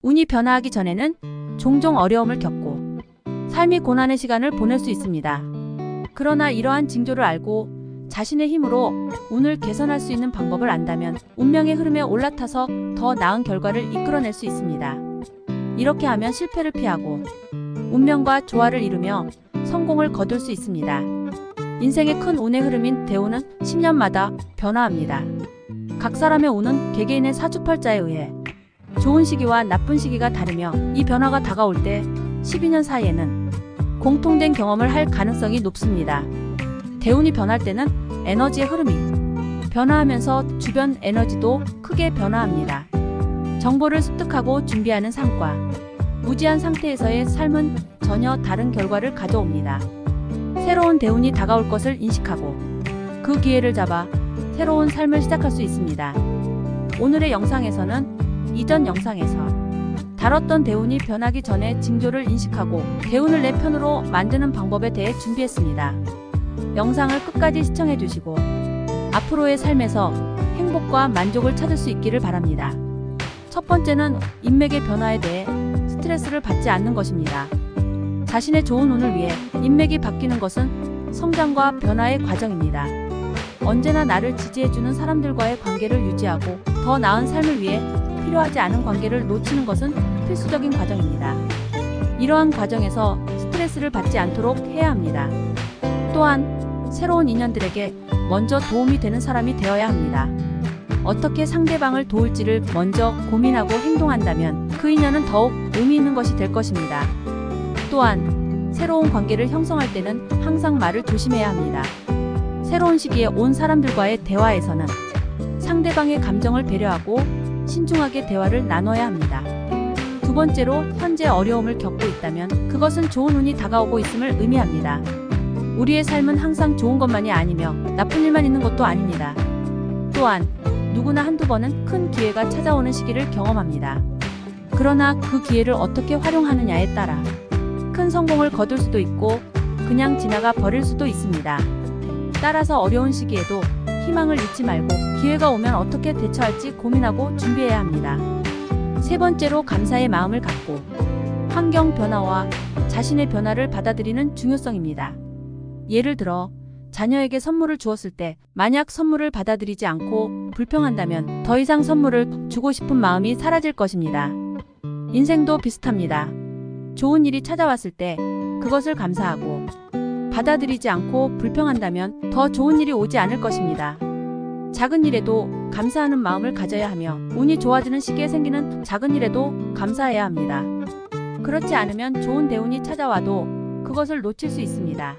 운이 변화하기 전에는 종종 어려움을 겪고 삶이 고난의 시간을 보낼 수 있습니다. 그러나 이러한 징조를 알고 자신의 힘으로 운을 개선할 수 있는 방법을 안다면 운명의 흐름에 올라타서 더 나은 결과를 이끌어낼 수 있습니다. 이렇게 하면 실패를 피하고 운명과 조화를 이루며 성공을 거둘 수 있습니다. 인생의 큰 운의 흐름인 대운은 10년마다 변화합니다. 각 사람의 운은 개개인의 사주팔자에 의해 좋은 시기와 나쁜 시기가 다르며 이 변화가 다가올 때 12년 사이에는 공통된 경험을 할 가능성이 높습니다. 대운이 변할 때는 에너지의 흐름이 변화하면서 주변 에너지도 크게 변화합니다. 정보를 습득하고 준비하는 삶과 무지한 상태에서의 삶은 전혀 다른 결과를 가져옵니다. 새로운 대운이 다가올 것을 인식하고 그 기회를 잡아 새로운 삶을 시작할 수 있습니다. 오늘의 영상에서는 이전 영상에서 다뤘던 대운이 변하기 전에 징조를 인식하고 대운을 내 편으로 만드는 방법에 대해 준비했습니다. 영상을 끝까지 시청해 주시고 앞으로의 삶에서 행복과 만족을 찾을 수 있기를 바랍니다. 첫 번째는 인맥의 변화에 대해 스트레스를 받지 않는 것입니다. 자신의 좋은 운을 위해 인맥이 바뀌는 것은 성장과 변화의 과정입니다. 언제나 나를 지지해주는 사람들과의 관계를 유지하고 더 나은 삶을 위해 필요하지 않은 관계를 놓치는 것은 필수적인 과정입니다. 이러한 과정에서 스트레스를 받지 않도록 해야 합니다. 또한 새로운 인연들에게 먼저 도움이 되는 사람이 되어야 합니다. 어떻게 상대방을 도울지를 먼저 고민하고 행동한다면 그 인연은 더욱 의미 있는 것이 될 것입니다. 또한 새로운 관계를 형성할 때는 항상 말을 조심해야 합니다. 새로운 시기에 온 사람들과의 대화에서는 상대방의 감정을 배려하고 신중하게 대화를 나눠야 합니다. 두 번째로 현재 어려움을 겪고 있다면 그것은 좋은 운이 다가오고 있음을 의미합니다. 우리의 삶은 항상 좋은 것만이 아니며 나쁜 일만 있는 것도 아닙니다. 또한 누구나 한두 번은 큰 기회가 찾아오는 시기를 경험합니다. 그러나 그 기회를 어떻게 활용하느냐에 따라 큰 성공을 거둘 수도 있고 그냥 지나가 버릴 수도 있습니다. 따라서 어려운 시기에도 희망을 잃지 말고 기회가 오면 어떻게 대처할지 고민하고 준비해야 합니다. 세 번째로 감사의 마음을 갖고 환경 변화와 자신의 변화를 받아들이는 중요성입니다. 예를 들어 자녀에게 선물을 주었을 때 만약 선물을 받아들이지 않고 불평한다면 더 이상 선물을 주고 싶은 마음이 사라질 것입니다. 인생도 비슷합니다. 좋은 일이 찾아왔을 때 그것을 감사하고 받아들이지 않고 불평한다면 더 좋은 일이 오지 않을 것입니다. 작은 일에도 감사하는 마음을 가져야 하며 운이 좋아지는 시기에 생기는 작은 일에도 감사해야 합니다. 그렇지 않으면 좋은 대운이 찾아와도 그것을 놓칠 수 있습니다.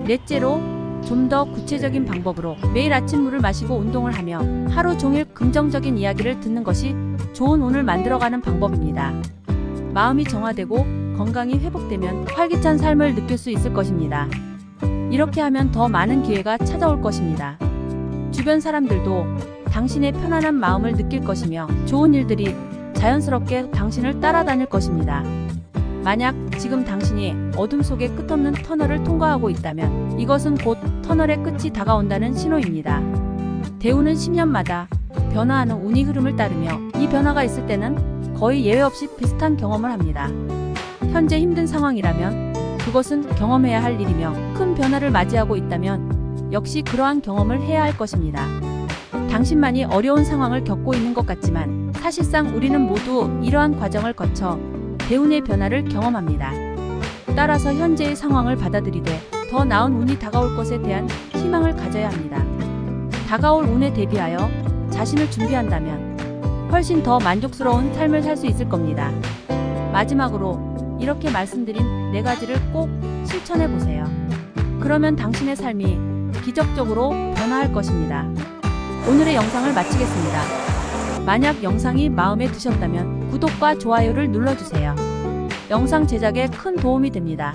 넷째로 좀 더 구체적인 방법으로 매일 아침 물을 마시고 운동을 하며 하루 종일 긍정적인 이야기를 듣는 것이 좋은 운을 만들어가는 방법입니다. 마음이 정화되고 건강이 회복되면 활기찬 삶을 느낄 수 있을 것입니다. 이렇게 하면 더 많은 기회가 찾아올 것입니다. 주변 사람들도 당신의 편안한 마음을 느낄 것이며 좋은 일들이 자연스럽게 당신을 따라다닐 것입니다. 만약 지금 당신이 어둠 속의 끝없는 터널을 통과하고 있다면 이것은 곧 터널의 끝이 다가온다는 신호입니다. 대운은 10년마다 변화하는 운이 흐름을 따르며 이 변화가 있을 때는 거의 예외 없이 비슷한 경험을 합니다. 현재 힘든 상황이라면 그것은 경험해야 할 일이며 큰 변화를 맞이하고 있다면 역시 그러한 경험을 해야 할 것입니다. 당신만이 어려운 상황을 겪고 있는 것 같지만 사실상 우리는 모두 이러한 과정을 거쳐 대운의 변화를 경험합니다. 따라서 현재의 상황을 받아들이되 더 나은 운이 다가올 것에 대한 희망을 가져야 합니다. 다가올 운에 대비하여 자신을 준비한다면 훨씬 더 만족스러운 삶을 살 수 있을 겁니다. 마지막으로 이렇게 말씀드린 4가지를 꼭 실천해 보세요. 그러면 당신의 삶이 기적적으로 변화할 것입니다. 오늘의 영상을 마치겠습니다. 만약 영상이 마음에 드셨다면 구독과 좋아요를 눌러주세요. 영상 제작에 큰 도움이 됩니다.